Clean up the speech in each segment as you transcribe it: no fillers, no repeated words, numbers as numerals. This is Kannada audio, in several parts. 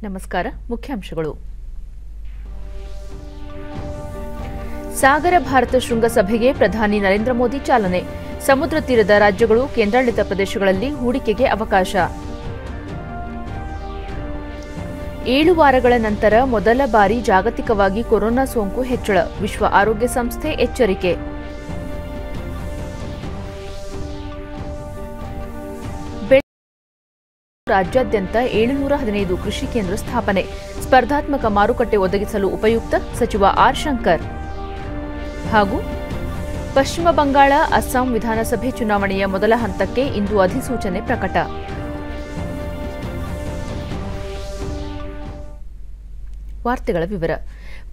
ನಮಸ್ಕಾರ. ಮುಖ್ಯಾಂಶಗಳು. ಸಾಗರ ಭಾರತ ಶೃಂಗಸಭೆಗೆ ಪ್ರಧಾನಿ ನರೇಂದ್ರ ಮೋದಿ ಚಾಲನೆ. ಸಮುದ್ರ ತೀರದ ರಾಜ್ಯಗಳು, ಕೇಂದ್ರಾಡಳಿತ ಪ್ರದೇಶಗಳಲ್ಲಿ ಹೂಡಿಕೆಗೆ ಅವಕಾಶ. 7 ವಾರಗಳ ನಂತರ ಮೊದಲ ಬಾರಿ ಜಾಗತಿಕವಾಗಿ ಕೊರೋನಾ ಸೋಂಕು ಹೆಚ್ಚಳ. ವಿಶ್ವ ಆರೋಗ್ಯ ಸಂಸ್ಥೆ ಎಚ್ಚರಿಕೆ. ರಾಜ್ಯಾದ್ಯಂತ 715 ಕೃಷಿ ಕೇಂದ್ರ ಸ್ಥಾಪನೆ. ಸ್ಪರ್ಧಾತ್ಮಕ ಮಾರುಕಟ್ಟೆ ಒದಗಿಸಲು ಉಪಯುಕ್ತ, ಸಚಿವ ಆರ್. ಶಂಕರ್. ಹಾಗೂ ಪಶ್ಚಿಮ ಬಂಗಾಳ, ಅಸ್ಸಾಂ ವಿಧಾನಸಭೆ ಚುನಾವಣೆಯ ಮೊದಲ ಹಂತಕ್ಕೆ ಇಂದು ಅಧಿಸೂಚನೆ ಪ್ರಕಟ. ವಾರ್ತೆಗಳ ವಿವರ.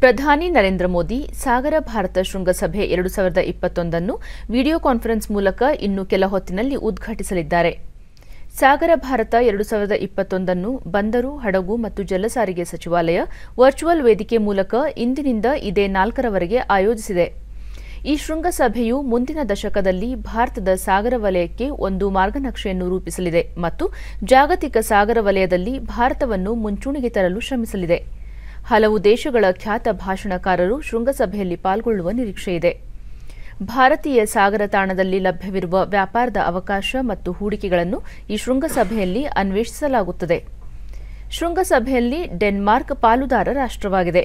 ಪ್ರಧಾನಿ ನರೇಂದ್ರ ಮೋದಿ ಸಾಗರ ಭಾರತ ಶೃಂಗಸಭೆ 2021 ವಿಡಿಯೋ ಕಾನ್ಫರೆನ್ಸ್ ಮೂಲಕ ಇನ್ನು ಕೆಲ ಹೊತ್ತಿನಲ್ಲಿ ಉದ್ಘಾಟಿಸಲಿದ್ದಾರೆ. ಸಾಗರ ಭಾರತ 2021 ಬಂದರು, ಹಡಗು ಮತ್ತು ಜಲಸಾರಿಗೆ ಸಚಿವಾಲಯ ವರ್ಚುವಲ್ ವೇದಿಕೆ ಮೂಲಕ ಇಂದಿನಿಂದ ಇದೇ 4ರವರೆಗೆ ಆಯೋಜಿಸಿದೆ. ಈ ಶೃಂಗಸಭೆಯು ಮುಂದಿನ ದಶಕದಲ್ಲಿ ಭಾರತದ ಸಾಗರ ವಲಯಕ್ಕೆ ಒಂದು ಮಾರ್ಗನಕ್ಷೆಯನ್ನು ರೂಪಿಸಲಿದೆ ಮತ್ತು ಜಾಗತಿಕ ಸಾಗರ ವಲಯದಲ್ಲಿ ಭಾರತವನ್ನು ಮುಂಚೂಣಿಗೆ ತರಲು ಶ್ರಮಿಸಲಿದೆ. ಹಲವು ದೇಶಗಳ ಖ್ಯಾತ ಭಾಷಣಕಾರರು ಶೃಂಗಸಭೆಯಲ್ಲಿ ಪಾಲ್ಗೊಳ್ಳುವ ನಿರೀಕ್ಷೆಯಿದೆ. ಭಾರತೀಯ ಸಾಗರ ತಾಣದಲ್ಲಿ ಲಭ್ಯವಿರುವ ವ್ಯಾಪಾರದ ಅವಕಾಶ ಮತ್ತು ಹೂಡಿಕೆಗಳನ್ನು ಈ ಶೃಂಗಸಭೆಯಲ್ಲಿ ಅನ್ವೇಷಿಸಲಾಗುತ್ತದೆ. ಶೃಂಗಸಭೆಯಲ್ಲಿ ಡೆನ್ಮಾರ್ಕ್ ಪಾಲುದಾರ ರಾಷ್ಟ್ರವಾಗಿದೆ.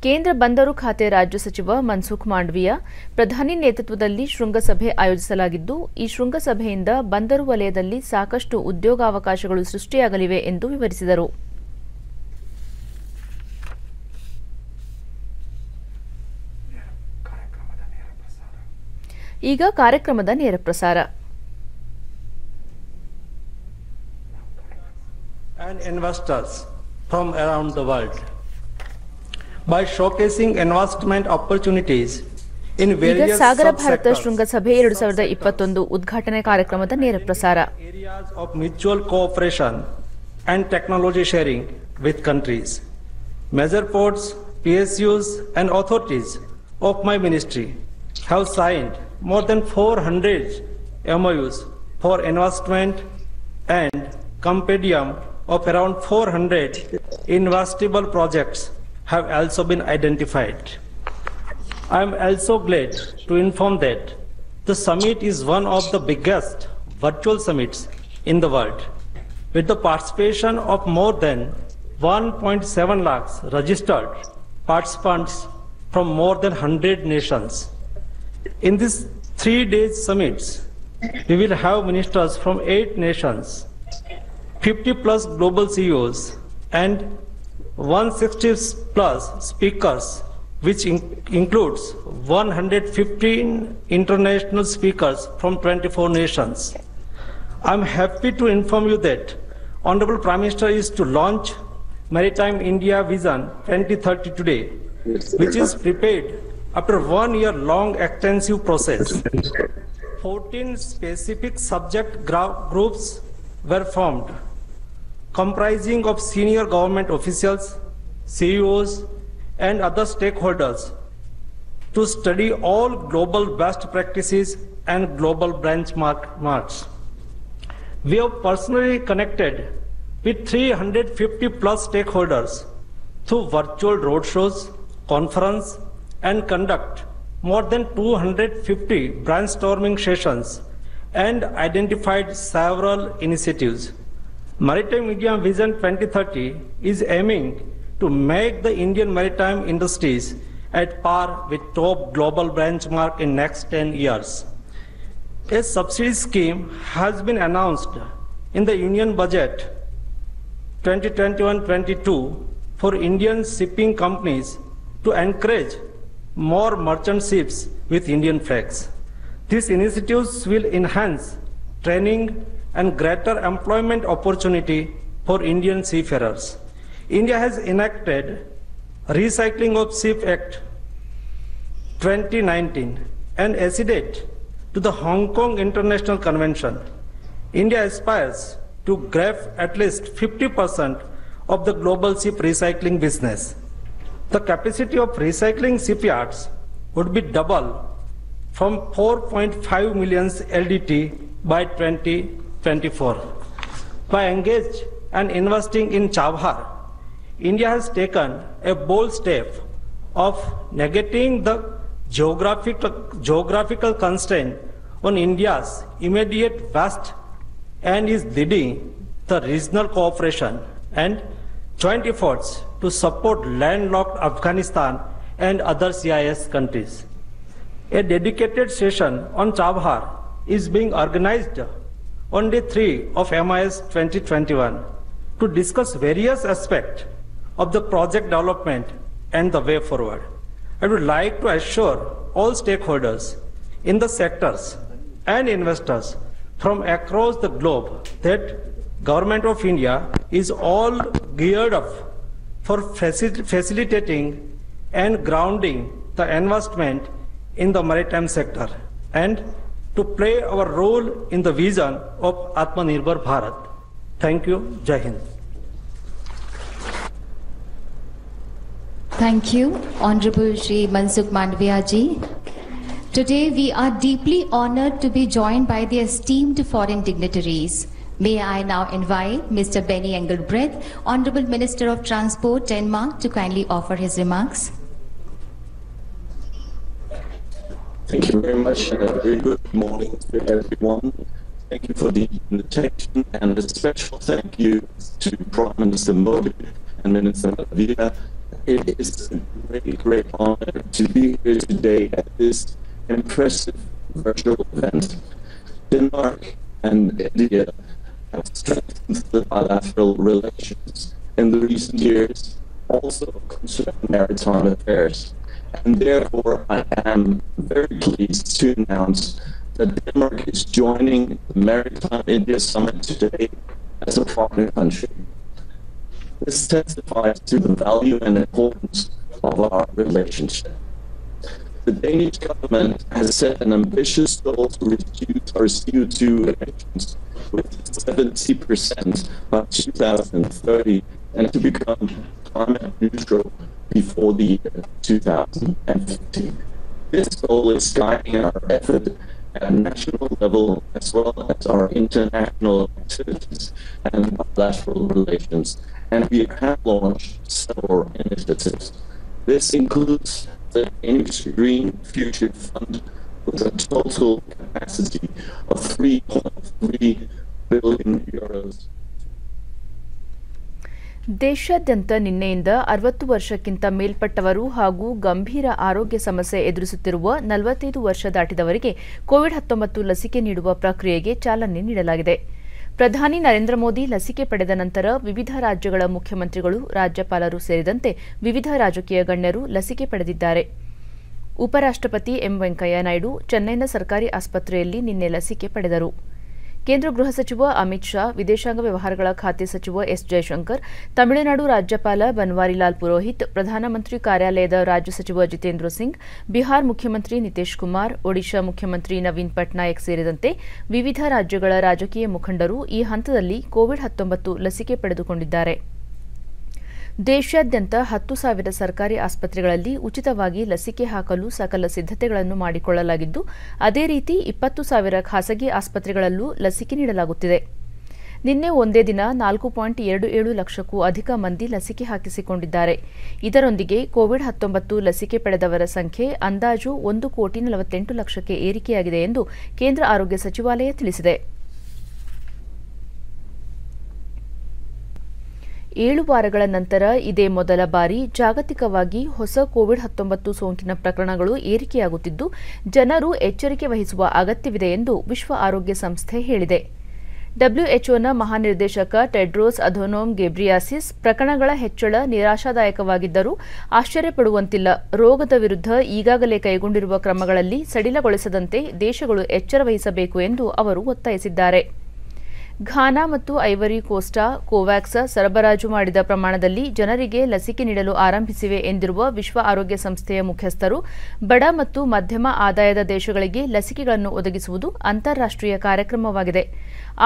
ಕೇಂದ್ರ ಬಂದರು ಖಾತೆ ರಾಜ್ಯ ಸಚಿವ ಮನ್ಸುಖ್ ಮಾಂಡವಿಯ ಪ್ರಧಾನಿ ನೇತೃತ್ವದಲ್ಲಿ ಶೃಂಗಸಭೆ ಆಯೋಜಿಸಲಾಗಿದ್ದು, ಈ ಶೃಂಗಸಭೆಯಿಂದ ಬಂದರು ವಲಯದಲ್ಲಿ ಸಾಕಷ್ಟು ಉದ್ಯೋಗಾವಕಾಶಗಳು ಸೃಷ್ಟಿಯಾಗಲಿವೆ ಎಂದು ವಿವರಿಸಿದರು. ಈಗ ಕಾರ್ಯಕ್ರಮದ ನೇರ ಪ್ರಸಾರ. And investors from around the world by showcasing investment opportunities in various ಈಗ ಸಾಗರ ಭಾರತ ಶೃಂಗಸಭೆ 2021 ಉದ್ಘಾಟನೆ ಕಾರ್ಯಕ್ರಮದ ನೇರ ಪ್ರಸಾರ. areas of mutual cooperation and technology sharing with countries. Major ports, PSUs and authorities of my ministry have signed more than 400 MOUs for investment and compendium of around 400 investable projects have also been identified. I am also glad to inform that the summit is one of the biggest virtual summits in the world, with the participation of more than 1.7 lakhs registered participants from more than 100 nations. In this 3-day summits, we will have ministers from 8 nations, 50 plus global CEOs, and 160 plus speakers, which includes 115 international speakers from 24 nations. I'm happy to inform you that Honorable Prime Minister is to launch Maritime India Vision 2030 today, which is prepared after 1 year long extensive process. 14 specific subject groups were formed, comprising of senior government officials, CEOs, and other stakeholders to study all global best practices and global benchmarks. We have personally connected with 350 plus stakeholders through virtual roadshows, conference, and conduct more than 250 brainstorming sessions and identified several initiatives. Maritime India Vision 2030 is aiming to make the Indian maritime industries at par with top global benchmark in next 10 years. A subsidy scheme has been announced in the Union Budget 2021-22 for Indian shipping companies to encourage more merchant ships with Indian flags. These initiatives will enhance training and greater employment opportunity for Indian seafarers. India has enacted Recycling of Ship Act 2019 and acceded to the Hong Kong International Convention. India aspires to grab at least 50% of the global ship recycling business. The capacity of recycling shipyards would be double from 4.5 million LDT by 2024. By engaging and investing in Chabhar, India has taken a bold step of negating the geographical constraint on India's immediate west and is leading the regional cooperation and joint efforts to support landlocked Afghanistan and other CIS countries. A dedicated session on Chabhar is being organized on day 3 of MIS 2021 to discuss various aspects of the project development and the way forward. I would like to assure all stakeholders in the sectors and investors from across the globe that Government of India is all geared up for facilitating and grounding the investment in the maritime sector and to play our role in the vision of Atmanirbhar Bharat. Thank you. Jai Hind. Thank you, Honorable Shri Mansukh Mandavia ji. Today we are deeply honored to be joined by the esteemed foreign dignitaries. May I now invite Mr. Benny Engelbrecht, Honorable Minister of Transport, Denmark, to kindly offer his remarks. Thank you very much and a very good morning to everyone. Thank you for the invitation and a special thank you to Prime Minister Modi and Minister Mandavia. It is a great honor to be here today at this impressive virtual event. Denmark and India have strengthened the bilateral relations in the recent years, also concerning maritime affairs. And therefore, I am very pleased to announce that Denmark is joining the Maritime India Summit today as a partner country. This testifies to the value and importance of our relationship. The Danish government has set an ambitious goal to reduce our CO2 emissions with 70% by 2030 and to become climate neutral before the year 2050. This goal is guiding our effort at a national level as well as our international activities and bilateral relations, and we have launched several initiatives. This includes the Danish Green Future Fund with a total capacity of 3.3 billion euros. ದೇಶಾದ್ಯಂತ ನಿನ್ನೆಯಿಂದ 60 ವರ್ಷಕ್ಕಿಂತ ಮೇಲ್ಪಟ್ಟವರು ಹಾಗೂ ಗಂಭೀರ ಆರೋಗ್ಯ ಸಮಸ್ಯೆ ಎದುರಿಸುತ್ತಿರುವ 45 ವರ್ಷ ದಾಟಿದವರಿಗೆ ಕೋವಿಡ್-19 ಲಸಿಕೆ ನೀಡುವ ಪ್ರಕ್ರಿಯೆಗೆ ಚಾಲನೆ ನೀಡಲಾಗಿದೆ. ಪ್ರಧಾನಿ ನರೇಂದ್ರ ಮೋದಿ ಲಸಿಕೆ ಪಡೆದ ನಂತರ ವಿವಿಧ ರಾಜ್ಯಗಳ ಮುಖ್ಯಮಂತ್ರಿಗಳು, ರಾಜ್ಯಪಾಲರು ಸೇರಿದಂತೆ ವಿವಿಧ ರಾಜಕೀಯ ಗಣ್ಯರು ಲಸಿಕೆ ಪಡೆದಿದ್ದಾರೆ. ಉಪರಾಷ್ಟ್ರಪತಿ ಎಂ ವೆಂಕಯ್ಯ ನಾಯ್ಡು ಚೆನ್ನೈನ ಸರ್ಕಾರಿ ಆಸ್ಪತ್ರೆಯಲ್ಲಿ ನಿನ್ನೆ ಲಸಿಕೆ ಪಡೆದರು. ಕೇಂದ್ರ ಗೃಹ ಸಚಿವ ಅಮಿತ್ ಶಾ, ವಿದೇಶಾಂಗ ವ್ಯವಹಾರಗಳ ಖಾತೆ ಸಚಿವ ಎಸ್ ಜಯಶಂಕರ್, ತಮಿಳುನಾಡು ರಾಜ್ಯಪಾಲ ಬನ್ವಾರಿಲಾಲ್ ಪುರೋಹಿತ್, ಪ್ರಧಾನಮಂತ್ರಿ ಕಾರ್ಯಾಲಯದ ರಾಜ್ಯ ಸಚಿವ ಜಿತೇಂದ್ರ ಸಿಂಗ್, ಬಿಹಾರ್ ಮುಖ್ಯಮಂತ್ರಿ ನಿತೀಶ್ ಕುಮಾರ್, ಒಡಿಶಾ ಮುಖ್ಯಮಂತ್ರಿ ನವೀನ್ ಪಟ್ನಾಯಕ್ ಸೇರಿದಂತೆ ವಿವಿಧ ರಾಜ್ಯಗಳ ರಾಜಕೀಯ ಮುಖಂಡರು ಈ ಹಂತದಲ್ಲಿ ಕೋವಿಡ್-19 ಲಸಿಕೆ ಪಡೆದುಕೊಂಡಿದ್ದಾರೆ. ದೇಶಾದ್ಯಂತ 10,000 ಸರ್ಕಾರಿ ಆಸ್ಪತ್ರೆಗಳಲ್ಲಿ ಉಚಿತವಾಗಿ ಲಸಿಕೆ ಹಾಕಲು ಸಕಲ ಸಿದ್ಧತೆಗಳನ್ನು ಮಾಡಿಕೊಳ್ಳಲಾಗಿದ್ದು, ಅದೇ ರೀತಿ 20,000 ಖಾಸಗಿ ಆಸ್ಪತ್ರೆಗಳಲ್ಲೂ ಲಸಿಕೆ ನೀಡಲಾಗುತ್ತಿದೆ. ನಿನ್ನೆ ಒಂದೇ ದಿನ 4.27 ಲಕ್ಷಕ್ಕೂ ಅಧಿಕ ಮಂದಿ ಲಸಿಕೆ ಹಾಕಿಸಿಕೊಂಡಿದ್ದಾರೆ. ಇದರೊಂದಿಗೆ ಕೋವಿಡ್-19 ಲಸಿಕೆ ಪಡೆದವರ ಸಂಖ್ಯೆ ಅಂದಾಜು 1,48 ಲಕ್ಷಕ್ಕೆ ಏರಿಕೆಯಾಗಿದೆ ಎಂದು ಕೇಂದ್ರ ಆರೋಗ್ಯ ಸಚಿವಾಲಯ ತಿಳಿಸಿದೆ. 7 ವಾರಗಳ ನಂತರ ಇದೇ ಮೊದಲ ಬಾರಿ ಜಾಗತಿಕವಾಗಿ ಹೊಸ ಕೋವಿಡ್-19 ಸೋಂಕಿನ ಪ್ರಕರಣಗಳು ಏರಿಕೆಯಾಗುತ್ತಿದ್ದು, ಜನರು ಎಚ್ಚರಿಕೆ ವಹಿಸುವ ಅಗತ್ಯವಿದೆ ಎಂದು ವಿಶ್ವ ಆರೋಗ್ಯ ಸಂಸ್ಥೆ ಹೇಳಿದೆ. ಡಬ್ಲ್ಯೂಎಚ್ಒನ ಮಹಾನಿರ್ದೇಶಕ ಟೆಡ್ರೋಸ್ ಅಧನೋಮ್ ಗೆಬ್ರಿಯಾಸಿಸ್, ಪ್ರಕರಣಗಳ ಹೆಚ್ಚಳ ನಿರಾಶಾದಾಯಕವಾಗಿದ್ದರೂ ಆಶ್ಚರ್ಯಪಡುವಂತಿಲ್ಲ. ರೋಗದ ವಿರುದ್ಧ ಈಗಾಗಲೇ ಕೈಗೊಂಡಿರುವ ಕ್ರಮಗಳಲ್ಲಿ ಸಡಿಲಗೊಳಿಸದಂತೆ ದೇಶಗಳು ಎಚ್ಚರ ವಹಿಸಬೇಕು ಎಂದು ಅವರು ಒತ್ತಾಯಿಸಿದ್ದಾರೆ. ಘಾನಾ ಮತ್ತು ಐವರಿ ಕೋಸ್ಟಾ ಕೋವ್ಯಾಕ್ಸ್ ಸರಬರಾಜು ಮಾಡಿದ ಪ್ರಮಾಣದಲ್ಲಿ ಜನರಿಗೆ ಲಸಿಕೆ ನೀಡಲು ಆರಂಭಿಸಿವೆ ಎಂದಿರುವ ವಿಶ್ವ ಆರೋಗ್ಯ ಸಂಸ್ಥೆಯ ಮುಖ್ಯಸ್ಥರು, ಬಡ ಮತ್ತು ಮಧ್ಯಮ ಆದಾಯದ ದೇಶಗಳಿಗೆ ಲಸಿಕೆಗಳನ್ನು ಒದಗಿಸುವುದು ಅಂತಾರಾಷ್ಟ್ರೀಯ ಕಾರ್ಯಕ್ರಮವಾಗಿದೆ.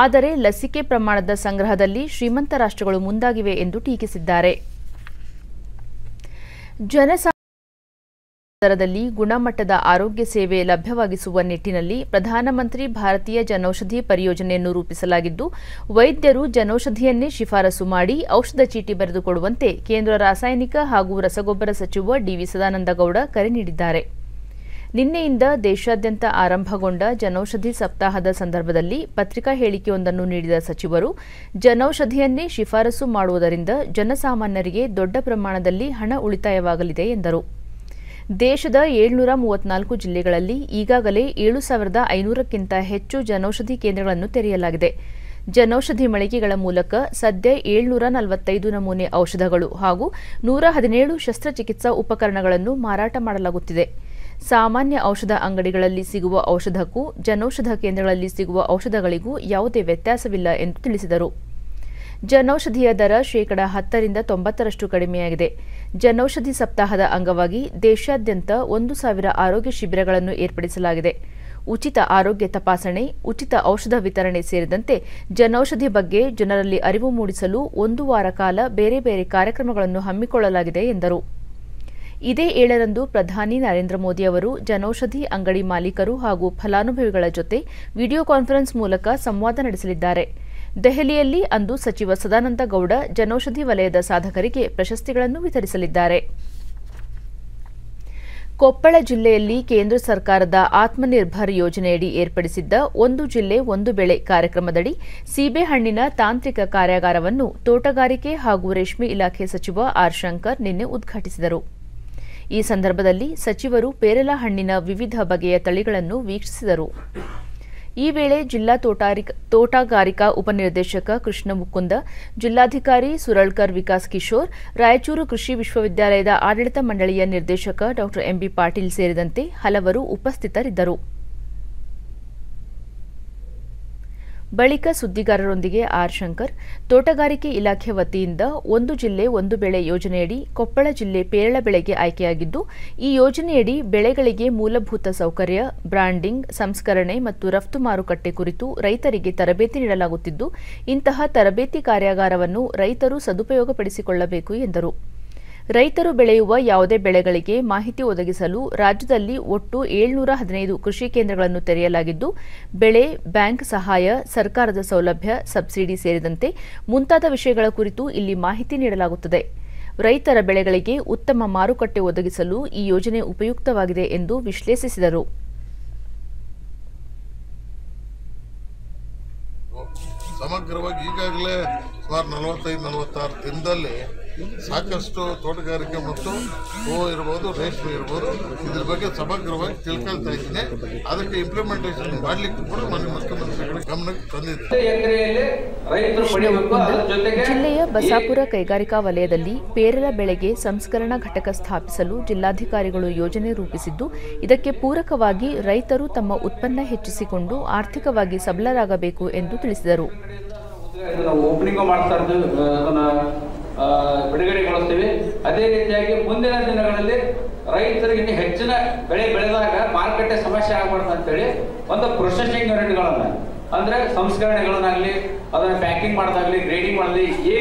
ಆದರೆ ಲಸಿಕೆ ಪ್ರಮಾಣದ ಸಂಗ್ರಹದಲ್ಲಿ ಶ್ರೀಮಂತ ರಾಷ್ಟ್ರಗಳು ಮುಂದಾಗಿವೆ ಎಂದು ಟೀಕಿಸಿದ್ದಾರೆ. ದರದಲ್ಲಿ ಗುಣಮಟ್ಟದ ಆರೋಗ್ಯ ಸೇವೆ ಲಭ್ಯವಾಗಿಸುವ ನಿಟ್ಟಿನಲ್ಲಿ ಪ್ರಧಾನಮಂತ್ರಿ ಭಾರತೀಯ ಜನೌಷಧಿ ಪರಿಯೋಜನೆಯನ್ನು ರೂಪಿಸಲಾಗಿದ್ದು, ವೈದ್ಯರು ಜನೌಷಧಿಯನ್ನೇ ಶಿಫಾರಸು ಮಾಡಿ ಔಷಧ ಚೀಟಿ ಬರೆದುಕೊಡುವಂತೆ ಕೇಂದ್ರ ರಾಸಾಯನಿಕ ಹಾಗೂ ರಸಗೊಬ್ಬರ ಸಚಿವ ಡಿವಿ ಸದಾನಂದಗೌಡ ಕರೆ ನೀಡಿದ್ದಾರೆ. ನಿನ್ನೆಯಿಂದ ದೇಶಾದ್ಯಂತ ಆರಂಭಗೊಂಡ ಜನೌಷಧಿ ಸಪ್ತಾಹದ ಸಂದರ್ಭದಲ್ಲಿ ಪತ್ರಿಕಾ ಹೇಳಿಕೆಯೊಂದನ್ನು ನೀಡಿದ ಸಚಿವರು, ಜನೌಷಧಿಯನ್ನೇ ಶಿಫಾರಸು ಮಾಡುವುದರಿಂದ ಜನಸಾಮಾನ್ಯರಿಗೆ ದೊಡ್ಡ ಪ್ರಮಾಣದಲ್ಲಿ ಹಣ ಉಳಿತಾಯವಾಗಲಿದೆ ಎಂದರು. ದೇಶದ 734 ಜಿಲ್ಲೆಗಳಲ್ಲಿ ಈಗಾಗಲೇ 7,500ಕ್ಕಿಂತ ಹೆಚ್ಚು ಜನೌಷಧಿ ಕೇಂದ್ರಗಳನ್ನು ತೆರೆಯಲಾಗಿದೆ. ಜನೌಷಧಿ ಮಳಿಗೆಗಳ ಮೂಲಕ ಸದ್ಯ 745 ನಮೂನೆ ಔಷಧಗಳು ಹಾಗೂ 117 ಶಸ್ತ್ರಚಿಕಿತ್ಸಾ ಉಪಕರಣಗಳನ್ನು ಮಾರಾಟ ಮಾಡಲಾಗುತ್ತಿದೆ. ಸಾಮಾನ್ಯ ಔಷಧ ಅಂಗಡಿಗಳಲ್ಲಿ ಸಿಗುವ ಔಷಧಕ್ಕೂ ಜನೌಷಧ ಕೇಂದ್ರಗಳಲ್ಲಿ ಸಿಗುವ ಔಷಧಗಳಿಗೂ ಯಾವುದೇ ವ್ಯತ್ಯಾಸವಿಲ್ಲ ಎಂದು ತಿಳಿಸಿದರು. ಜನೌಷಧಿಯ ದರ 10% 90% ಕಡಿಮೆಯಾಗಿದೆ. ಜನೌಷಧಿ ಸಪ್ತಾಹದ ಅಂಗವಾಗಿ ದೇಶಾದ್ಯಂತ 1,000 ಆರೋಗ್ಯ ಶಿಬಿರಗಳನ್ನು ಏರ್ಪಡಿಸಲಾಗಿದೆ. ಉಚಿತ ಆರೋಗ್ಯ ತಪಾಸಣೆ, ಉಚಿತ ಔಷಧ ವಿತರಣೆ ಸೇರಿದಂತೆ ಜನೌಷಧಿ ಬಗ್ಗೆ ಜನರಲ್ಲಿ ಅರಿವು ಮೂಡಿಸಲು 1 ವಾರ ಕಾಲ ಬೇರೆ ಬೇರೆ ಕಾರ್ಯಕ್ರಮಗಳನ್ನು ಹಮ್ಮಿಕೊಳ್ಳಲಾಗಿದೆ ಎಂದರು. ಇದೇ 7ರಂದು ಪ್ರಧಾನಿ ನರೇಂದ್ರ ಮೋದಿ ಅವರು ಜನೌಷಧಿ ಅಂಗಡಿ ಮಾಲೀಕರು ಹಾಗೂ ಫಲಾನುಭವಿಗಳ ಜೊತೆ ವಿಡಿಯೋ ಕಾನ್ಫರೆನ್ಸ್ ಮೂಲಕ ಸಂವಾದ ನಡೆಸಲಿದ್ದಾರೆ. ದೆಹಲಿಯಲ್ಲಿ ಅಂದು ಸಚಿವ ಸದಾನಂದ ಗೌಡ ಜನೌಷಧಿ ವಲಯದ ಸಾಧಕರಿಗೆ ಪ್ರಶಸ್ತಿಗಳನ್ನು ವಿತರಿಸಲಿದ್ದಾರೆ. ಕೊಪ್ಪಳ ಜಿಲ್ಲೆಯಲ್ಲಿ ಕೇಂದ್ರ ಸರ್ಕಾರದ ಆತ್ಮನಿರ್ಭರ್ ಯೋಜನೆಯಡಿ ಏರ್ಪಡಿಸಿದ್ದ ಒಂದು ಜಿಲ್ಲೆ ಒಂದು ಬೆಳೆ ಕಾರ್ಯಕ್ರಮದಡಿ ಸೀಬೆಹಣ್ಣಿನ ತಾಂತ್ರಿಕ ಕಾರ್ಯಾಗಾರವನ್ನು ತೋಟಗಾರಿಕೆ ಹಾಗೂ ರೇಷ್ಮೆ ಇಲಾಖೆ ಸಚಿವ ಆರ್ ಶಂಕರ್ ನಿನ್ನೆ ಉದ್ಘಾಟಿಸಿದರು. ಈ ಸಂದರ್ಭದಲ್ಲಿ ಸಚಿವರು ಪೇರಲ ಹಣ್ಣಿನ ವಿವಿಧ ಬಗೆಯ ತಳಿಗಳನ್ನು ವೀಕ್ಷಿಸಿದರು. ಈ ವೇಳೆ ಜಿಲ್ಲಾ ತೋಟಗಾರಿಕಾ ಉಪನಿರ್ದೇಶಕ ಕೃಷ್ಣ ಮುಕುಂದ, ಜಿಲ್ಲಾಧಿಕಾರಿ ಸುರಳ್ಕರ್ ವಿಕಾಸ್ ಕಿಶೋರ್, ರಾಯಚೂರು ಕೃಷಿ ವಿಶ್ವವಿದ್ಯಾಲಯದ ಆಡಳಿತ ಮಂಡಳಿಯ ನಿರ್ದೇಶಕ ಡಾ ಎಂಬಿ ಪಾಟೀಲ್ ಸೇರಿದಂತೆ ಹಲವರು ಉಪಸ್ಥಿತರಿದ್ದರು. ಬಳಿಕ ಸುದ್ದಿಗಾರರೊಂದಿಗೆ ಆರ್ ಶಂಕರ್, ತೋಟಗಾರಿಕೆ ಇಲಾಖೆ ವತಿಯಿಂದ ಒಂದು ಜಿಲ್ಲೆ ಒಂದು ಬೆಳೆ ಯೋಜನೆಯಡಿ ಕೊಪ್ಪಳ ಜಿಲ್ಲೆ ಪೇರಳ ಬೆಳೆಗೆ ಆಯ್ಕೆಯಾಗಿದ್ದು, ಈ ಯೋಜನೆಯಡಿ ಬೆಳೆಗಳಿಗೆ ಮೂಲಭೂತ ಸೌಕರ್ಯ, ಬ್ರಾಂಡಿಂಗ್, ಸಂಸ್ಕರಣೆ ಮತ್ತು ರಫ್ತು ಮಾರುಕಟ್ಟೆ ಕುರಿತು ರೈತರಿಗೆ ತರಬೇತಿ ನೀಡಲಾಗುತ್ತಿದ್ದು, ಇಂತಹ ತರಬೇತಿ ಕಾರ್ಯಾಗಾರವನ್ನು ರೈತರು ಸದುಪಯೋಗಪಡಿಸಿಕೊಳ್ಳಬೇಕು ಎಂದರು. ರೈತರು ಬೆಳೆಯುವ ಯಾವುದೇ ಬೆಳೆಗಳಿಗೆ ಮಾಹಿತಿ ಒದಗಿಸಲು ರಾಜ್ಯದಲ್ಲಿ ಒಟ್ಟು 715 ಕೃಷಿ ಕೇಂದ್ರಗಳನ್ನು ತೆರೆಯಲಾಗಿದ್ದು, ಬೆಳೆ, ಬ್ಯಾಂಕ್ ಸಹಾಯ, ಸರ್ಕಾರದ ಸೌಲಭ್ಯ, ಸಬ್ಸಿಡಿ ಸೇರಿದಂತೆ ಮುಂತಾದ ವಿಷಯಗಳ ಕುರಿತು ಇಲ್ಲಿ ಮಾಹಿತಿ ನೀಡಲಾಗುತ್ತದೆ. ರೈತರ ಬೆಳೆಗಳಿಗೆ ಉತ್ತಮ ಮಾರುಕಟ್ಟೆ ಒದಗಿಸಲು ಈ ಯೋಜನೆ ಉಪಯುಕ್ತವಾಗಿದೆ ಎಂದು ವಿಶ್ಲೇಷಿಸಿದರು. ಸಮಗ್ರವಾಗಿ ಈಗಾಗಲೇ ಸುಮಾರು 45-46 ದಿನದಲ್ಲಿ ಸಾಕಷ್ಟು ತೋಟಗಾರಿಕೆ ಮತ್ತು ಹೂವು ಇರ್ಬೋದು, ರೇಷ್ಮೆ ಇರ್ಬೋದು, ಇದ್ರ ಬಗ್ಗೆ ಸಮಗ್ರವಾಗಿ ತಿಳ್ಕೊಳ್ತಾ ಇದ್ದೀನಿ. ಅದಕ್ಕೆ ಇಂಪ್ಲಿಮೆಂಟೇಷನ್ ಮಾಡಲಿಕ್ಕೆ ಕೂಡ ಮಾನ್ಯ ಮುಖ್ಯಮಂತ್ರಿಗಳ ಗಮನಕ್ಕೆ ತಂದಿದೆ. ಜಿಲ್ಲೆಯ ಬಸಾಪುರ ಕೈಗಾರಿಕಾ ವಲಯದಲ್ಲಿ ಪೇರಲ ಬೆಳೆಗೆ ಸಂಸ್ಕರಣಾ ಘಟಕ ಸ್ಥಾಪಿಸಲು ಜಿಲ್ಲಾಧಿಕಾರಿಗಳು ಯೋಜನೆ ರೂಪಿಸಿದ್ದು, ಇದಕ್ಕೆ ಪೂರಕವಾಗಿ ರೈತರು ತಮ್ಮ ಉತ್ಪನ್ನ ಹೆಚ್ಚಿಸಿಕೊಂಡು ಆರ್ಥಿಕವಾಗಿ ಸಬಲರಾಗಬೇಕು ಎಂದು ತಿಳಿಸಿದರು. ಓಪನಿಂಗ್ ಮಾಡ್ತಾ ಇದ್ದೀವಿ, ಬಿಡುಗಡೆಗೊಳಿಸ್ತೀವಿ. ಅದೇ ರೀತಿಯಾಗಿ ಮುಂದಿನ ದಿನಗಳಲ್ಲಿ ರೈತರಿಗೆ ಇನ್ನು ಹೆಚ್ಚಿನ ಬೆಳೆ ಬೆಳೆದಾಗ ಮಾರುಕಟ್ಟೆ ಸಮಸ್ಯೆ ಆಗಬಾರ್ದು ಅಂತೇಳಿ ಒಂದು ಪ್ರೊಸೆಸಿಂಗ್ ಯೂನಿಟ್ಗಳನ್ನ, ಅಂದ್ರೆ ಸಂಸ್ಕರಣೆಗಳನ್ನಾಗಲಿ, ಅದನ್ನ ಪ್ಯಾಕಿಂಗ್ ಮಾಡೋದಾಗ್ಲಿ, ಗ್ರೇಡಿಂಗ್ ಮಾಡಲಿ,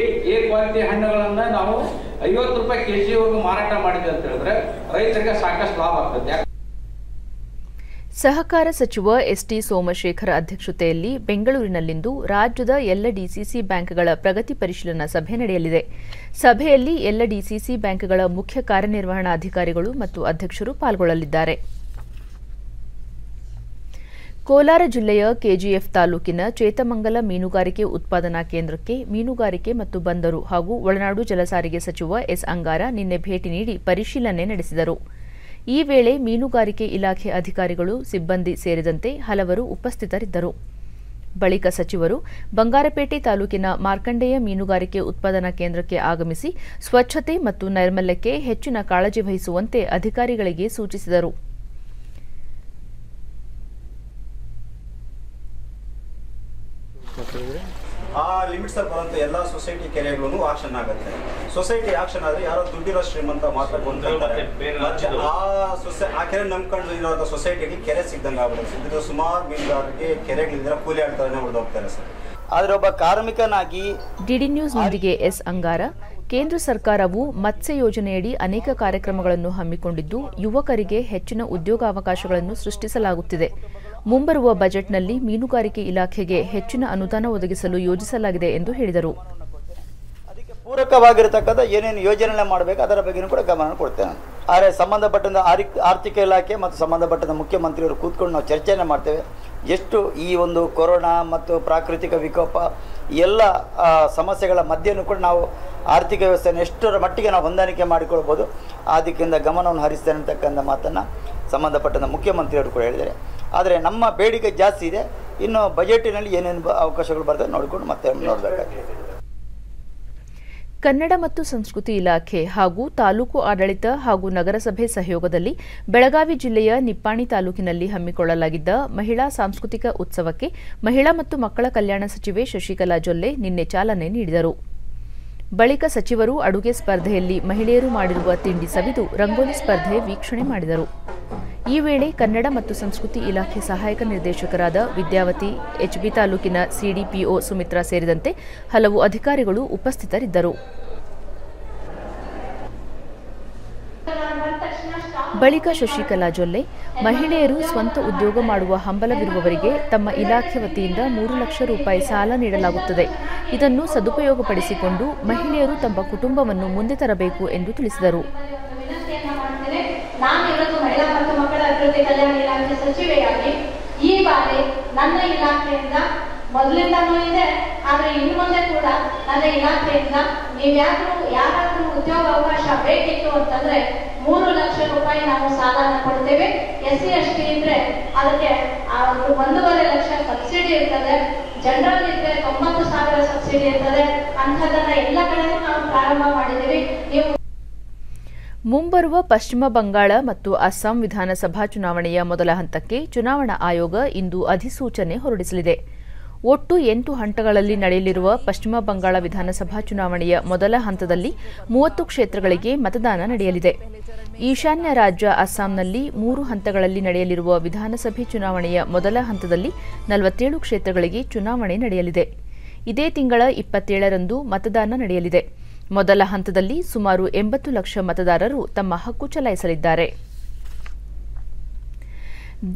ಎ ಕ್ವಾಲಿಟಿ ಹಣ್ಣುಗಳನ್ನ ನಾವು 50 ರೂಪಾಯಿ ಕೆಜಿವರೆಗೂ ಮಾರಾಟ ಮಾಡಿದ್ವಿ ಅಂತ ಹೇಳಿದ್ರೆ ರೈತರಿಗೆ ಸಾಕಷ್ಟು ಲಾಭ ಆಗ್ತದೆ. ಸಹಕಾರ ಸಚಿವ ಎಸ್ಟಿ ಸೋಮಶೇಖರ್ ಅಧ್ಯಕ್ಷತೆಯಲ್ಲಿ ಬೆಂಗಳೂರಿನಲ್ಲಿಂದು ರಾಜ್ಯದ ಎಲ್ಲ ಡಿಸಿಸಿ ಬ್ಯಾಂಕ್ಗಳ ಪ್ರಗತಿ ಪರಿಶೀಲನಾ ಸಭೆ ನಡೆಯಲಿದೆ. ಸಭೆಯಲ್ಲಿ ಎಲ್ಲ ಡಿಸಿಸಿ ಬ್ಯಾಂಕ್ಗಳ ಮುಖ್ಯ ಕಾರ್ಯನಿರ್ವಹಣಾಧಿಕಾರಿಗಳು ಮತ್ತು ಅಧ್ಯಕ್ಷರು ಪಾಲ್ಗೊಳ್ಳಲಿದ್ದಾರೆ. ಕೋಲಾರ ಜಿಲ್ಲೆಯ ಕೆಜಿಎಫ್ ತಾಲೂಕಿನ ಚೇತಮಂಗಲ ಮೀನುಗಾರಿಕೆ ಉತ್ಪಾದನಾ ಕೇಂದ್ರಕ್ಕೆ ಮೀನುಗಾರಿಕೆ ಮತ್ತು ಬಂದರು ಹಾಗೂ ಒಳನಾಡು ಜಲಸಾರಿಗೆ ಸಚಿವ ಎಸ್ ಅಂಗಾರ ನಿನ್ನೆ ಭೇಟಿ ನೀಡಿ ಪರಿಶೀಲನೆ ನಡೆಸಿದರು. ಈ ವೇಳೆ ಮೀನುಗಾರಿಕೆ ಇಲಾಖೆ ಅಧಿಕಾರಿಗಳು, ಸಿಬ್ಬಂದಿ ಸೇರಿದಂತೆ ಹಲವರು ಉಪಸ್ಥಿತರಿದ್ದರು. ಬಳಿಕ ಸಚಿವರು ಬಂಗಾರಪೇಟೆ ತಾಲೂಕಿನ ಮಾರ್ಕಂಡೇಯ ಮೀನುಗಾರಿಕೆ ಉತ್ಪಾದನಾ ಕೇಂದ್ರಕ್ಕೆ ಆಗಮಿಸಿ ಸ್ವಚ್ಛತೆ ಮತ್ತು ನೈರ್ಮಲ್ಯಕ್ಕೆ ಹೆಚ್ಚಿನ ಕಾಳಜಿ ವಹಿಸುವಂತೆ ಅಧಿಕಾರಿಗಳಿಗೆ ಸೂಚಿಸಿದರು. ಆ ಲಿಮಿಟ್ಸ್ ಅಲ್ಲಿ ಬರುವಂತ ಎಲ್ಲಾ ಸೊಸೈಟಿ ಕೆರೆಗಳು ಆಕ್ಷನ್ ಆಗುತ್ತೆ. ಸೊಸೈಟಿ ಆಕ್ಷನ್ ಆದ್ರೆ ಯಾರೋ ದುಡ್ಡಿರೋ ಶ್ರೀಮಂತ ಮಾತ್ರ ಕೊಂಡ್ಕೊಳ್ತಾರೆ. ಆ ಕೆರೆ ನಂಬ್ಕೊಂಡು ಇರುವಂತ ಸೊಸೈಟಿಗೆ ಕೆರೆ ಸಿಗ್ದಂಗೆ ಆಗ್ಬಿಡುತ್ತೆ. ಇದು ಸುಮಾರು ಮೀನುಗಾರರಿಗೆ ಕೆರೆಗಳಿದ್ರೆ ಕೂಲಿ ಆಡ್ತಾನೆ ಹೊಡೆದೋಗ್ತಾರೆ ಸರ್. ಆದ್ರೆ ಒಬ್ಬ ಕಾರ್ಮಿಕನಾಗಿ ಡಿಡಿ ನ್ಯೂಸ್ ನೊಂದಿಗೆ ಎಸ್ ಅಂಗಾರ, ಕೇಂದ್ರ ಸರ್ಕಾರವು ಮತ್ಸ್ಯ ಯೋಜನೆಯಡಿ ಅನೇಕ ಕಾರ್ಯಕ್ರಮಗಳನ್ನು ಹಮ್ಮಿಕೊಂಡಿದ್ದು ಯುವಕರಿಗೆ ಹೆಚ್ಚಿನ ಉದ್ಯೋಗಾವಕಾಶಗಳನ್ನು ಸೃಷ್ಟಿಸಲಾಗುತ್ತಿದೆ. ಮುಂಬರುವ ಬಜೆಟ್ನಲ್ಲಿ ಮೀನುಗಾರಿಕೆ ಇಲಾಖೆಗೆ ಹೆಚ್ಚಿನ ಅನುದಾನ ಒದಗಿಸಲು ಯೋಜಿಸಲಾಗಿದೆ ಎಂದು ಹೇಳಿದರು. ಅದಕ್ಕೆ ಪೂರಕವಾಗಿರತಕ್ಕಂಥ ಏನೇನು ಯೋಜನೆ ಮಾಡಬೇಕು ಅದರ ಬಗ್ಗೆಯೂ ಕೂಡ ಗಮನ ಕೊಡ್ತೇನೆ. ಆದರೆ ಸಂಬಂಧಪಟ್ಟಂಥ ಆರ್ಥಿಕ ಇಲಾಖೆ ಮತ್ತು ಸಂಬಂಧಪಟ್ಟಂಥ ಮುಖ್ಯಮಂತ್ರಿಯವರು ಕೂತ್ಕೊಂಡು ನಾವು ಚರ್ಚೆಯನ್ನು ಮಾಡ್ತೇವೆ. ಎಷ್ಟು ಈ ಒಂದು ಕೊರೋನಾ ಮತ್ತು ಪ್ರಾಕೃತಿಕ ವಿಕೋಪ ಎಲ್ಲ ಸಮಸ್ಯೆಗಳ ಮಧ್ಯೆಯೂ ಕೂಡ ನಾವು ಆರ್ಥಿಕ ವ್ಯವಸ್ಥೆಯನ್ನು ಎಷ್ಟರ ಮಟ್ಟಿಗೆ ನಾವು ಹೊಂದಾಣಿಕೆ ಮಾಡಿಕೊಳ್ಬೋದು ಆ ದಿಕ್ಕಿಂದ ಗಮನವನ್ನು ಹರಿಸ್ತೇನೆ ಅಂತಕ್ಕಂಥ ಮಾತನ್ನು ಸಂಬಂಧಪಟ್ಟಂಥ ಮುಖ್ಯಮಂತ್ರಿಯವರು ಕೂಡ ಹೇಳಿದ್ದಾರೆ. ಆದರೆ ನಮ್ಮ ಬೇಡಿಕೆ ಜಾಸ್ತಿ ಇದೆ. ಇನ್ನು ಬಜೆಟಿನಲ್ಲಿ ಏನೇನು ಅವಕಾಶಗಳು ಬರ್ತದೆ ನೋಡಿಕೊಂಡು ಮತ್ತೆ ನೋಡಬೇಕಾಗಿದೆ. ಕನ್ನಡ ಮತ್ತು ಸಂಸ್ಕೃತಿ ಇಲಾಖೆ ಹಾಗೂ ತಾಲೂಕು ಆಡಳಿತ ಹಾಗೂ ನಗರಸಭೆ ಸಹಯೋಗದಲ್ಲಿ ಬೆಳಗಾವಿ ಜಿಲ್ಲೆಯ ನಿಪ್ಪಾಣಿ ತಾಲೂಕಿನಲ್ಲಿ ಹಮ್ಮಿಕೊಳ್ಳಲಾಗಿದ್ದ ಮಹಿಳಾ ಸಾಂಸ್ಕೃತಿಕ ಉತ್ಸವಕ್ಕೆ ಮಹಿಳಾ ಮತ್ತು ಮಕ್ಕಳ ಕಲ್ಯಾಣ ಸಚಿವೆ ಶಶಿಕಲಾ ಜೊಲ್ಲೆ ನಿನ್ನೆ ಚಾಲನೆ ನೀಡಿದರು. ಬಳಿಕ ಸಚಿವರು ಅಡುಗೆ ಸ್ಪರ್ಧೆಯಲ್ಲಿ ಮಹಿಳೆಯರು ಮಾಡಿರುವ ತಿಂಡಿ ಸವಿದು ರಂಗೋಲಿ ಸ್ಪರ್ಧೆ ವೀಕ್ಷಣೆ ಮಾಡಿದರು. ಈ ವೇಳೆ ಕನ್ನಡ ಮತ್ತು ಸಂಸ್ಕೃತಿ ಇಲಾಖೆ ಸಹಾಯಕ ನಿರ್ದೇಶಕರಾದ ವಿದ್ಯಾವತಿ, ಎಚ್ಬಿ ತಾಲೂಕಿನ ಸಿಡಿಪಿಒ ಸುಮಿತ್ರಾ ಸೇರಿದಂತೆ ಹಲವು ಅಧಿಕಾರಿಗಳು ಉಪಸ್ಥಿತರಿದ್ದರು. ಬಳಿಕ ಶಶಿಕಲಾ ಜೊಲ್ಲೆ, ಮಹಿಳೆಯರು ಸ್ವಂತ ಉದ್ಯೋಗ ಮಾಡುವ ಹಂಬಲವಿರುವವರಿಗೆ ತಮ್ಮ ಇಲಾಖೆ ವತಿಯಿಂದ 3 ಲಕ್ಷ ರೂಪಾಯಿ ಸಾಲ ನೀಡಲಾಗುತ್ತದೆ. ಇದನ್ನು ಸದುಪಯೋಗಪಡಿಸಿಕೊಂಡು ಮಹಿಳೆಯರು ತಮ್ಮ ಕುಟುಂಬವನ್ನು ಮುಂದೆ ತರಬೇಕು ಎಂದು ತಿಳಿಸಿದರು. ನಾನಿವತ್ತು ಮಹಿಳಾ ಮತ್ತು ಮಕ್ಕಳ ಅಭಿವೃದ್ಧಿ ಕಲ್ಯಾಣ ಇಲಾಖೆ ಸಚಿವೆಯಾಗಿ ಈ ಬಾರಿ ನನ್ನ ಇಲಾಖೆಯಿಂದ ಮೊದಲಿಂದನೂ ಇದೆ, ಆದರೆ ಇನ್ನು ಮುಂದೆ ಕೂಡ ನನ್ನ ಇಲಾಖೆಯಿಂದ ಯಾರಾದ್ರೂ ಉದ್ಯೋಗ ಅವಕಾಶ ಬೇಕಿತ್ತು ಅಂತಂದ್ರೆ 3 ಲಕ್ಷ ರೂಪಾಯಿ ನಾವು ಸಾಲನ ಕೊಡ್ತೇವೆ. SC ST ಇದ್ರೆ ಅದಕ್ಕೆ 1.5 ಲಕ್ಷ ಸಬ್ಸಿಡಿ ಇರ್ತದೆ. ಜನರಲ್ ಇದ್ರೆ 90,000 ಸಬ್ಸಿಡಿ ಇರ್ತದೆ. ಅಂಥದನ್ನ ಎಲ್ಲ ಕಡೆನೂ ನಾವು ಪ್ರಾರಂಭ ಮಾಡಿದ್ದೀವಿ. ನೀವು ಮುಂಬರುವ ಪಶ್ಚಿಮ ಬಂಗಾಳ ಮತ್ತು ಅಸ್ಸಾಂ ವಿಧಾನಸಭಾ ಚುನಾವಣೆಯ ಮೊದಲ ಹಂತಕ್ಕೆ ಚುನಾವಣಾ ಆಯೋಗ ಇಂದು ಅಧಿಸೂಚನೆ ಹೊರಡಿಸಲಿದೆ. ಒಟ್ಟು 8 ಹಂತಗಳಲ್ಲಿ ನಡೆಯಲಿರುವ ಪಶ್ಚಿಮ ಬಂಗಾಳ ವಿಧಾನಸಭಾ ಚುನಾವಣೆಯ ಮೊದಲ ಹಂತದಲ್ಲಿ 30 ಕ್ಷೇತ್ರಗಳಿಗೆ ಮತದಾನ ನಡೆಯಲಿದೆ. ಈಶಾನ್ಯ ರಾಜ್ಯ ಅಸ್ಸಾಂನಲ್ಲಿ 3 ಹಂತಗಳಲ್ಲಿ ನಡೆಯಲಿರುವ ವಿಧಾನಸಭೆ ಚುನಾವಣೆಯ ಮೊದಲ ಹಂತದಲ್ಲಿ 47 ಕ್ಷೇತ್ರಗಳಿಗೆ ಚುನಾವಣೆ ನಡೆಯಲಿದೆ. ಇದೇ ತಿಂಗಳ 27ರಂದು ಮತದಾನ ನಡೆಯಲಿದೆ. ಮೊದಲ ಹಂತದಲ್ಲಿ ಸುಮಾರು 80 ಲಕ್ಷ ಮತದಾರರು ತಮ್ಮ ಹಕ್ಕು ಚಲಾಯಿಸಲಿದ್ದಾರೆ.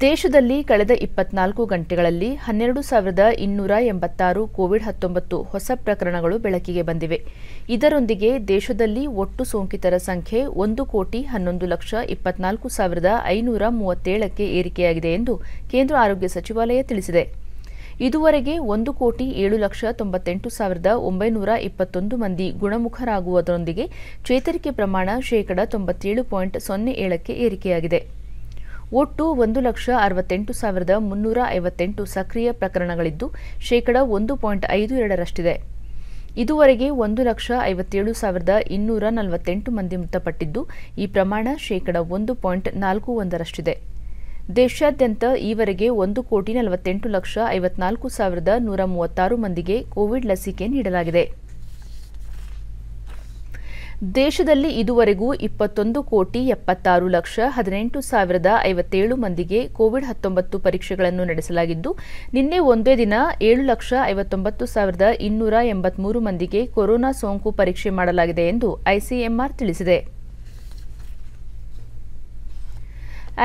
ದೇಶದಲ್ಲಿ ಕಳೆದ 24 ಗಂಟೆಗಳಲ್ಲಿ 12,286 ಕೋವಿಡ್-19 ಹೊಸ ಪ್ರಕರಣಗಳು ಬೆಳಕಿಗೆ ಬಂದಿವೆ. ಇದರೊಂದಿಗೆ ದೇಶದಲ್ಲಿ ಒಟ್ಟು ಸೋಂಕಿತರ ಸಂಖ್ಯೆ 1,11,24,537ಕ್ಕೆ ಏರಿಕೆಯಾಗಿದೆ ಎಂದು ಕೇಂದ್ರ ಆರೋಗ್ಯ ಸಚಿವಾಲಯ ತಿಳಿಸಿದೆ. ಇದುವರೆಗೆ 1,07,98,921 ಮಂದಿ ಗುಣಮುಖರಾಗುವುದರೊಂದಿಗೆ ಚೇತರಿಕೆ ಪ್ರಮಾಣ ಶೇಕಡಾ 97.07ಕ್ಕೆ ಏರಿಕೆಯಾಗಿದೆ. ಒಟ್ಟು 1,68,358 ಸಕ್ರಿಯ ಪ್ರಕರಣಗಳಿದ್ದು ಶೇಕಡಾ 1.52ರಷ್ಟಿದೆ. ಇದುವರೆಗೆ 1,57,248 ಮಂದಿ ಮೃತಪಟ್ಟಿದ್ದು ಈ ಪ್ರಮಾಣ ಶೇಕಡಾ 1.41ರಷ್ಟಿದೆ. ದೇಶಾದ್ಯಂತ ಈವರೆಗೆ 1,48,54,136 ಮಂದಿಗೆ ಕೋವಿಡ್ ಲಸಿಕೆ ನೀಡಲಾಗಿದೆ. ದೇಶದಲ್ಲಿ ಇದುವರೆಗೂ 21,76,18,057 ಮಂದಿಗೆ ಕೋವಿಡ್-19 ಪರೀಕ್ಷೆಗಳನ್ನು ನಡೆಸಲಾಗಿದ್ದು, ನಿನ್ನೆ ಒಂದೇ ದಿನ 7,59,283 ಮಂದಿಗೆ ಕೊರೋನಾ ಸೋಂಕು ಪರೀಕ್ಷೆ ಮಾಡಲಾಗಿದೆ ಎಂದು ಐಸಿಎಂಆರ್ ತಿಳಿಸಿದೆ.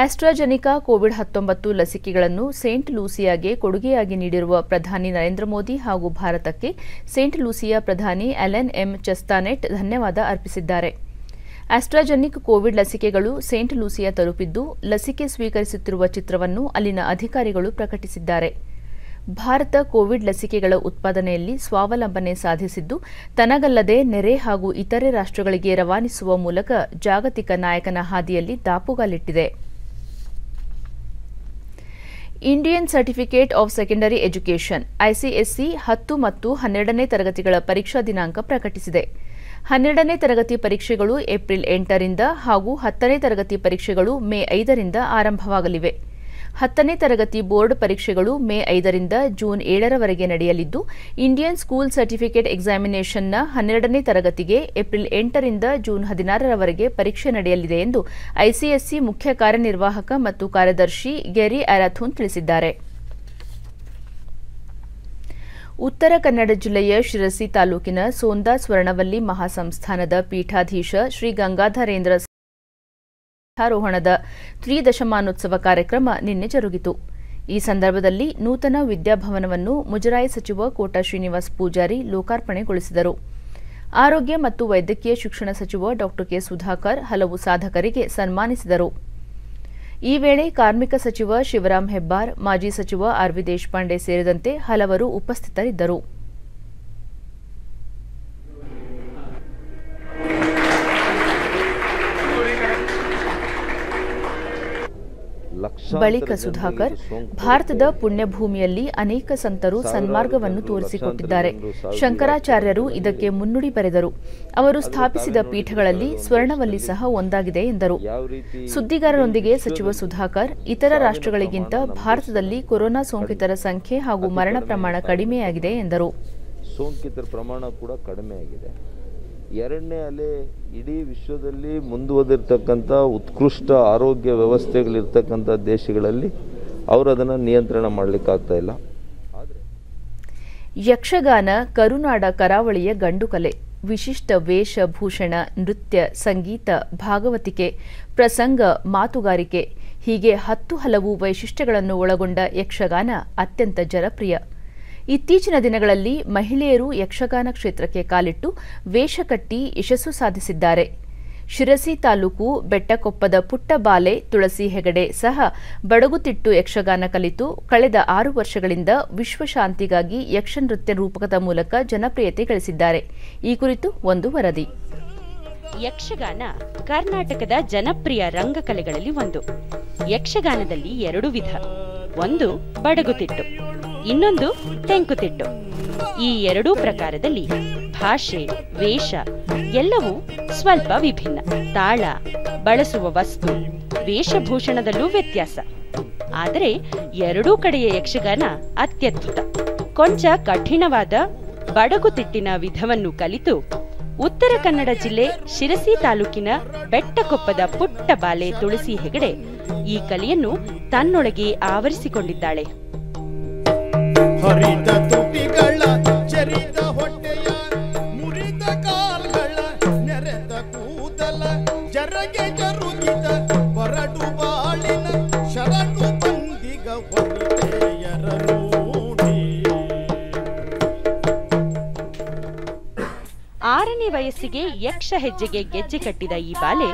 ಆಸ್ಟ್ರಾಜೆನಿಕಾ ಕೋವಿಡ್-19 ಲಸಿಕೆಗಳನ್ನು ಸೇಂಟ್ ಲೂಸಿಯಾಗೆ ಕೊಡುಗೆಯಾಗಿ ನೀಡಿರುವ ಪ್ರಧಾನಿ ನರೇಂದ್ರ ಮೋದಿ ಹಾಗೂ ಭಾರತಕ್ಕೆ ಸೇಂಟ್ ಲೂಸಿಯಾ ಪ್ರಧಾನಿ ಅಲೆನ್ ಎಂ ಚೆಸ್ತಾನೆಟ್ ಧನ್ಯವಾದ ಅರ್ಪಿಸಿದ್ದಾರೆ. ಆಸ್ಟ್ರಾಜೆನಿಕ್ ಕೋವಿಡ್ ಲಸಿಕೆಗಳು ಸೇಂಟ್ ಲೂಸಿಯಾ ತಲುಪಿದ್ದು, ಲಸಿಕೆ ಸ್ವೀಕರಿಸುತ್ತಿರುವ ಚಿತ್ರವನ್ನು ಅಲ್ಲಿನ ಅಧಿಕಾರಿಗಳು ಪ್ರಕಟಿಸಿದ್ದಾರೆ. ಭಾರತ ಕೋವಿಡ್ ಲಸಿಕೆಗಳ ಉತ್ಪಾದನೆಯಲ್ಲಿ ಸ್ವಾವಲಂಬನೆ ಸಾಧಿಸಿದ್ದು, ತನಗಲ್ಲದೆ ನೆರೆ ಹಾಗೂ ಇತರೆ ರಾಷ್ಟ್ರಗಳಿಗೆ ರವಾನಿಸುವ ಮೂಲಕ ಜಾಗತಿಕ ನಾಯಕನ ಹಾದಿಯಲ್ಲಿ ದಾಪುಗಾಲಿಟ್ಟಿದೆ. Indian certificate of secondary education ICSE 10 ಮತ್ತು 12ನೇ ತರಗತಿಗಳ ಪರೀಕ್ಷಾ ದಿನಾಂಕ ಪ್ರಕಟಿಸಿದೆ. 12ನೇ ತರಗತಿ ಪರೀಕ್ಷೆಗಳು ಏಪ್ರಿಲ್ 8ರಿಂದ ಹಾಗೂ 10ನೇ ತರಗತಿ ಪರೀಕ್ಷೆಗಳು ಮೇ 5ರಿಂದ ಆರಂಭವಾಗಲಿವೆ. 10ನೇ ತರಗತಿ ಬೋರ್ಡ್ ಪರೀಕ್ಷೆಗಳು ಮೇ 5ರಿಂದ ಜೂನ್ 7ರವರೆಗೆ ನಡೆಯಲಿದ್ದು, ಇಂಡಿಯನ್ ಸ್ಕೂಲ್ ಸರ್ಟಿಫಿಕೇಟ್ ಎಕ್ಸಾಮಿನೇಷನ್ನ 12ನೇ ತರಗತಿಗೆ ಏಪ್ರಿಲ್ 8ರಿಂದ ಜೂನ್ 16ರವರೆಗೆ ಪರೀಕ್ಷೆ ನಡೆಯಲಿದೆ ಎಂದು ಐಸಿಎಸ್ಸಿ ಮುಖ್ಯ ಕಾರ್ಯನಿರ್ವಾಹಕ ಮತ್ತು ಕಾರ್ಯದರ್ಶಿ ಗೆರಿ ಅರಾಥೂನ್ ತಿಳಿಸಿದ್ದಾರೆ. ಉತ್ತರ ಕನ್ನಡ ಜಿಲ್ಲೆಯ ಶಿರಸಿ ತಾಲೂಕಿನ ಸೋಂದಾ ಸ್ವರ್ಣವಲ್ಲಿ ಮಹಾಸಂಸ್ಥಾನದ ಪೀಠಾಧೀಶ ಶ್ರೀ ಗಂಗಾಧರೇಂದ್ರ ಧ್ವಜಾರೋಹಣದ ತ್ರಿದಶಮಾನೋತ್ಸವ ಕಾರ್ಯಕ್ರಮ ನಿನ್ನೆ ಜರುಗಿತು. ಈ ಸಂದರ್ಭದಲ್ಲಿ ನೂತನ ವಿದ್ಯಾಭವನವನ್ನು ಮುಜರಾಯಿ ಸಚಿವ ಕೋಟಾ ಶ್ರೀನಿವಾಸ ಪೂಜಾರಿ ಲೋಕಾರ್ಪಣೆಗೊಳಿಸಿದರು. ಆರೋಗ್ಯ ಮತ್ತು ವೈದ್ಯಕೀಯ ಶಿಕ್ಷಣ ಸಚಿವ ಡಾ ಕೆ ಸುಧಾಕರ್ ಹಲವು ಸಾಧಕರಿಗೆ ಸನ್ಮಾನಿಸಿದರು. ಈ ವೇಳೆ ಕಾರ್ಮಿಕ ಸಚಿವ ಶಿವರಾಂ ಹೆಬ್ಬಾರ್, ಮಾಜಿ ಸಚಿವ ಆರ್.ವಿ. ದೇಶಪಾಂಡೆ ಸೇರಿದಂತೆ ಹಲವರು ಉಪಸ್ಥಿತರಿದ್ದರು. ಬಳಿಕ ಸುಧಾಕರ್, ಭಾರತದ ಪುಣ್ಯಭೂಮಿಯಲ್ಲಿ ಅನೇಕ ಸಂತರು ಸನ್ಮಾರ್ಗವನ್ನು ತೋರಿಸಿಕೊಟ್ಟಿದ್ದಾರೆ. ಶಂಕರಾಚಾರ್ಯರು ಇದಕ್ಕೆ ಮುನ್ನುಡಿ ಬರೆದರು. ಅವರು ಸ್ಥಾಪಿಸಿದ ಪೀಠಗಳಲ್ಲಿ ಸ್ವರ್ಣವಲ್ಲಿ ಸಹ ಒಂದಾಗಿದೆ ಎಂದರು. ಸುದ್ದಿಗಾರರೊಂದಿಗೆ ಸಚಿವ ಸುಧಾಕರ್, ಇತರ ರಾಷ್ಟ್ರಗಳಿಗಿಂತ ಭಾರತದಲ್ಲಿ ಕೊರೋನಾ ಸೋಂಕಿತರ ಸಂಖ್ಯೆ ಹಾಗೂ ಮರಣ ಪ್ರಮಾಣ ಕಡಿಮೆಯಾಗಿದೆ ಎಂದರು. ಸೋಂಕಿತರ ಪ್ರಮಾಣ ಕೂಡ ಕಡಿಮೆಯಾಗಿದೆ. ಎರಡನೇ ಅಲೆ ಇಡೀ ವಿಶ್ವದಲ್ಲಿ ಮುಂದುವರೆದಿರ್ತಕ್ಕಂಥ ಉತ್ಕೃಷ್ಟ ಆರೋಗ್ಯ ವ್ಯವಸ್ಥೆಗಳಿರ್ತಕ್ಕಂಥ ದೇಶಗಳಲ್ಲಿ ಅವರು ಅದನ್ನು ನಿಯಂತ್ರಣ ಮಾಡಲಿಕ್ಕಾಗ್ತಾ ಇಲ್ಲ. ಯಕ್ಷಗಾನ ಕರುನಾಡ ಕರಾವಳಿಯ ಗಂಡು ಕಲೆ. ವಿಶಿಷ್ಟ ವೇಷಭೂಷಣ, ನೃತ್ಯ, ಸಂಗೀತ, ಭಾಗವತಿಕೆ, ಪ್ರಸಂಗ, ಮಾತುಗಾರಿಕೆ ಹೀಗೆ 10 ಹಲವು ವೈಶಿಷ್ಟ್ಯಗಳನ್ನು ಒಳಗೊಂಡ ಯಕ್ಷಗಾನ ಅತ್ಯಂತ ಜನಪ್ರಿಯ. ಇತ್ತೀಚಿನ ದಿನಗಳಲ್ಲಿ ಮಹಿಳೆಯರು ಯಕ್ಷಗಾನ ಕ್ಷೇತ್ರಕ್ಕೆ ಕಾಲಿಟ್ಟು ವೇಷ ಕಟ್ಟಿ ಯಶಸ್ಸು ಸಾಧಿಸಿದ್ದಾರೆ. ಶಿರಸಿ ತಾಲೂಕು ಬೆಟ್ಟಕೊಪ್ಪದ ಪುಟ್ಟ ಬಾಲೆ ತುಳಸಿ ಹೆಗಡೆ ಸಹ ಬಡಗುತಿಟ್ಟು ಯಕ್ಷಗಾನ ಕಲಿತು ಕಳೆದ 6 ವರ್ಷಗಳಿಂದ ವಿಶ್ವಶಾಂತಿಗಾಗಿ ಯಕ್ಷನೃತ್ಯ ರೂಪಕದ ಮೂಲಕ ಜನಪ್ರಿಯತೆ ಗಳಿಸಿದ್ದಾರೆ. ಈ ಕುರಿತು ಒಂದು ವರದಿ. ಯಕ್ಷಗಾನ ಕರ್ನಾಟಕದ ಜನಪ್ರಿಯ ರಂಗಕಲೆಗಳಲ್ಲಿ ಒಂದು. ಯಕ್ಷಗಾನದಲ್ಲಿ 2 ವಿಧ. ಒಂದು ಬಡಗುತಿಟ್ಟು, ಇನ್ನೊಂದು ತೆಂಕುತಿಟ್ಟು. ಈ 2 ಪ್ರಕಾರದಲ್ಲಿ ಭಾಷೆ, ವೇಷ ಎಲ್ಲವೂ ಸ್ವಲ್ಪ ವಿಭಿನ್ನ. ತಾಳ, ಬಳಸುವ ವಸ್ತು, ವೇಷಭೂಷಣದಲ್ಲೂ ವ್ಯತ್ಯಾಸ. ಆದರೆ 2 ಕಡೆಯ ಯಕ್ಷಗಾನ ಅತ್ಯದ್ಭುತ. ಕೊಂಚ ಕಠಿಣವಾದ ಬಡಗುತಿಟ್ಟಿನ ವಿಧವನ್ನು ಕಲಿತು ಉತ್ತರ ಕನ್ನಡ ಜಿಲ್ಲೆ ಶಿರಸಿ ತಾಲೂಕಿನ ಬೆಟ್ಟಕೊಪ್ಪದ ಪುಟ್ಟ ಬಾಲೆ ತುಳಸಿ ಹೆಗಡೆ ಈ ಕಲೆಯನ್ನು ತನ್ನೊಳಗೆ ಆವರಿಸಿಕೊಂಡಿದ್ದಾಳೆ. ಹರಿದ ತುಟಿಗಳ ಚರಿದ ಹೊಟ್ಟೆಯ ಮುರಿದ ಕಾಲ್ಗಳ ನೆರೆದ ಕೂದಲ ಜರಗೆ ಜರುಗಿದ ಬರಡು ಬಾಳಿನ ಶರಣು ಬಂದಿಗ ವನಿತೆಯರ ನೋಡಿ. 6ನೇ ವಯಸ್ಸಿಗೆ ಯಕ್ಷ ಹೆಜ್ಜೆಗೆ ಗೆಜ್ಜೆ ಕಟ್ಟಿದ ಈ ಬಾಲೆ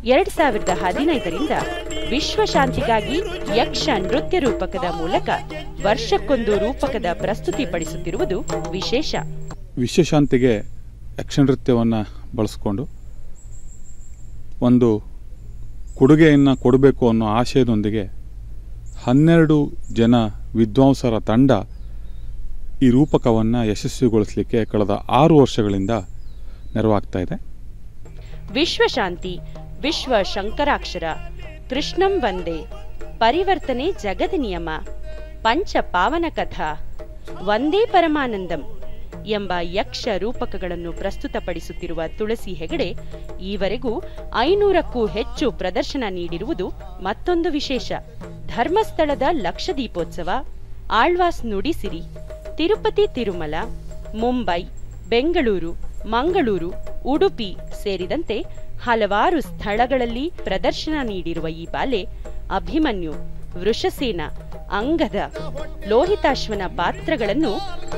2015ರಿಂದ ವಿಶ್ವಶಾಂತಿಗಾಗಿ ಯಕ್ಷ ನೃತ್ಯ ರೂಪಕದ ಮೂಲಕ ವರ್ಷಕ್ಕೊಂದು ರೂಪಕದ ಪ್ರಸ್ತುತಿಪಡಿಸುತ್ತಿರುವುದು ವಿಶೇಷ. ವಿಶ್ವಶಾಂತಿಗೆ ಯಕ್ಷ ನೃತ್ಯವನ್ನು ಬಳಸಿಕೊಂಡು ಒಂದು ಕೊಡುಗೆಯನ್ನು ಕೊಡಬೇಕು ಅನ್ನೋ ಆಶಯದೊಂದಿಗೆ 12 ಜನ ವಿದ್ವಾಂಸರ ತಂಡ ಈ ರೂಪಕವನ್ನು ಯಶಸ್ವಿಗೊಳಿಸಲಿಕ್ಕೆ ಕಳೆದ 6 ವರ್ಷಗಳಿಂದ ನೆರವಾಗ್ತಾ ಇದೆ. ವಿಶ್ವಶಾಂತಿ, ವಿಶ್ವ ಶಂಕರಾಕ್ಷರ, ಕೃಷ್ಣಂ ವಂದೇ, ಪರಿವರ್ತನೆ ಜಗದ ನಿಯಮ, ಪಂಚ ಪಾವನ ಕಥಾ, ವಂದೇ ಪರಮಾನಂದಂ ಎಂಬ ಯಕ್ಷ ರೂಪಕಗಳನ್ನು ಪ್ರಸ್ತುತಪಡಿಸುತ್ತಿರುವ ತುಳಸಿ ಹೆಗಡೆ ಈವರೆಗೂ 500ಕ್ಕೂ ಹೆಚ್ಚು ಪ್ರದರ್ಶನ ನೀಡಿರುವುದು ಮತ್ತೊಂದು ವಿಶೇಷ. ಧರ್ಮಸ್ಥಳದ ಲಕ್ಷದೀಪೋತ್ಸವ, ಆಳ್ವಾಸ್ ನುಡಿಸಿರಿ, ತಿರುಪತಿ ತಿರುಮಲ, ಮುಂಬೈ, ಬೆಂಗಳೂರು, ಮಂಗಳೂರು, ಉಡುಪಿ ಸೇರಿದಂತೆ ಹಲವಾರು ಸ್ಥಳಗಳಲ್ಲಿ ಪ್ರದರ್ಶನ ನೀಡಿರುವ ಈ ಬಾಲೆ ಅಭಿಮನ್ಯು, ವೃಷಸೇನ, ಅಂಗದ, ಲೋಹಿತಾಶ್ವನ ಪಾತ್ರಗಳನ್ನು